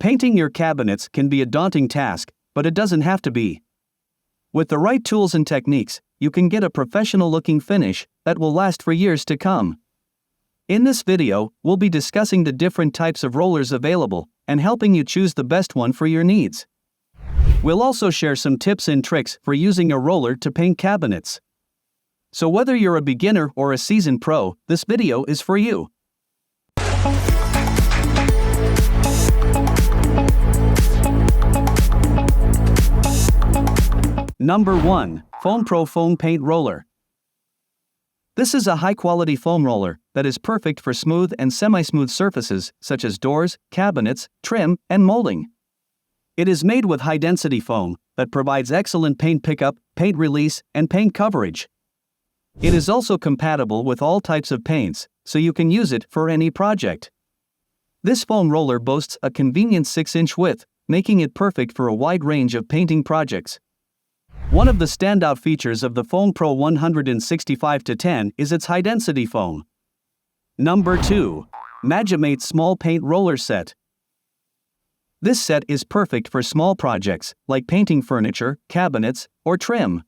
Painting your cabinets can be a daunting task, but it doesn't have to be. With the right tools and techniques, you can get a professional-looking finish that will last for years to come. In this video, we'll be discussing the different types of rollers available and helping you choose the best one for your needs. We'll also share some tips and tricks for using a roller to paint cabinets. So whether you're a beginner or a seasoned pro, this video is for you. Number 1. Foampro Foam Paint Roller. This is a high-quality foam roller that is perfect for smooth and semi-smooth surfaces such as doors, cabinets, trim, and molding. It is made with high-density foam that provides excellent paint pickup, paint release, and paint coverage. It is also compatible with all types of paints, so you can use it for any project. This foam roller boasts a convenient 6-inch width, making it perfect for a wide range of painting projects. One of the standout features of the Foampro 165-10 is its high-density foam. Number 2. Magimate Small Paint Roller Set. This set is perfect for small projects, like painting furniture, cabinets, or trim.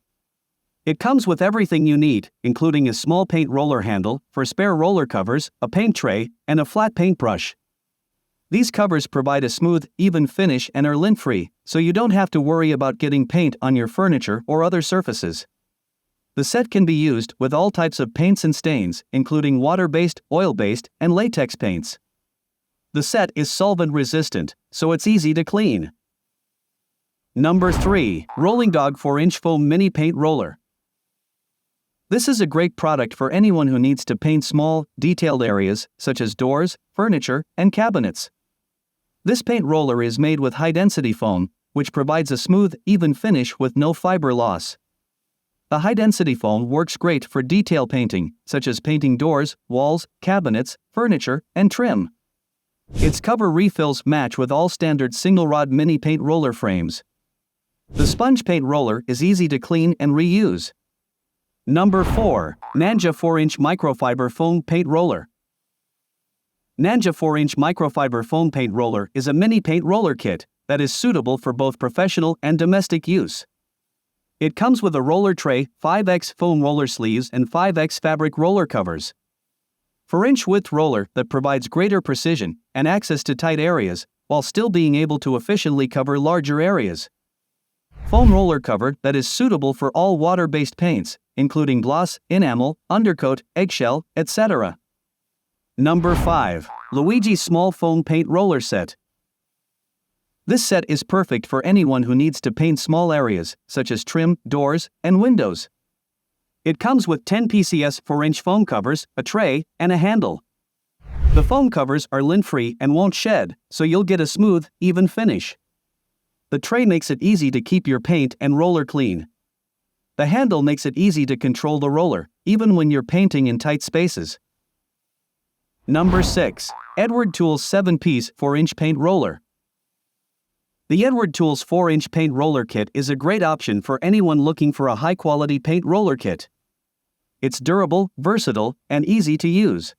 It comes with everything you need, including a small paint roller handle for spare roller covers, a paint tray, and a flat paintbrush. These covers provide a smooth, even finish and are lint-free, so you don't have to worry about getting paint on your furniture or other surfaces. The set can be used with all types of paints and stains, including water-based, oil-based, and latex paints. The set is solvent-resistant, so it's easy to clean. Number 3. ROLLINGDOG 4-inch Foam Mini Paint Roller. This is a great product for anyone who needs to paint small, detailed areas, such as doors, furniture, and cabinets. This paint roller is made with high-density foam, which provides a smooth, even finish with no fiber loss. The high-density foam works great for detail painting, such as painting doors, walls, cabinets, furniture, and trim. Its cover refills match with all standard single-rod mini paint roller frames. The sponge paint roller is easy to clean and reuse. Number 4. NANJA 4-inch Microfiber Foam Paint Roller. NANJA 4-inch Microfiber Foam Paint Roller is a mini paint roller kit that is suitable for both professional and domestic use. It comes with a roller tray, 5x foam roller sleeves, and 5x fabric roller covers. 4-inch width roller that provides greater precision and access to tight areas while still being able to efficiently cover larger areas. Foam roller cover that is suitable for all water-based paints, including gloss, enamel, undercoat, eggshell, etc. Number 5. Luigi Small Foam Paint Roller Set. This set is perfect for anyone who needs to paint small areas, such as trim, doors, and windows. It comes with 10 PCS 4-inch foam covers, a tray, and a handle. The foam covers are lint-free and won't shed, so you'll get a smooth, even finish. The tray makes it easy to keep your paint and roller clean. The handle makes it easy to control the roller, even when you're painting in tight spaces. Number 6. Edward Tools 7-piece 4-inch Paint Roller. The Edward Tools 4-inch Paint Roller Kit is a great option for anyone looking for a high-quality paint roller kit. It's durable, versatile, and easy to use.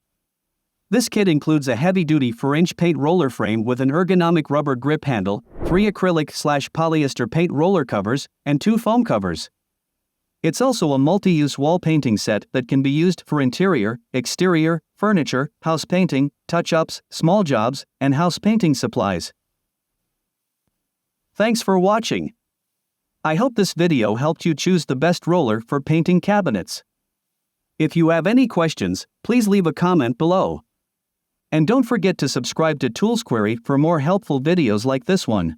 This kit includes a heavy-duty 4-inch paint roller frame with an ergonomic rubber grip handle, 3 acrylic/polyester paint roller covers, and 2 foam covers. It's also a multi-use wall painting set that can be used for interior, exterior, furniture, house painting, touch-ups, small jobs, and house painting supplies. Thanks for watching. I hope this video helped you choose the best roller for painting cabinets. If you have any questions, please leave a comment below. And don't forget to subscribe to Tools Query for more helpful videos like this one.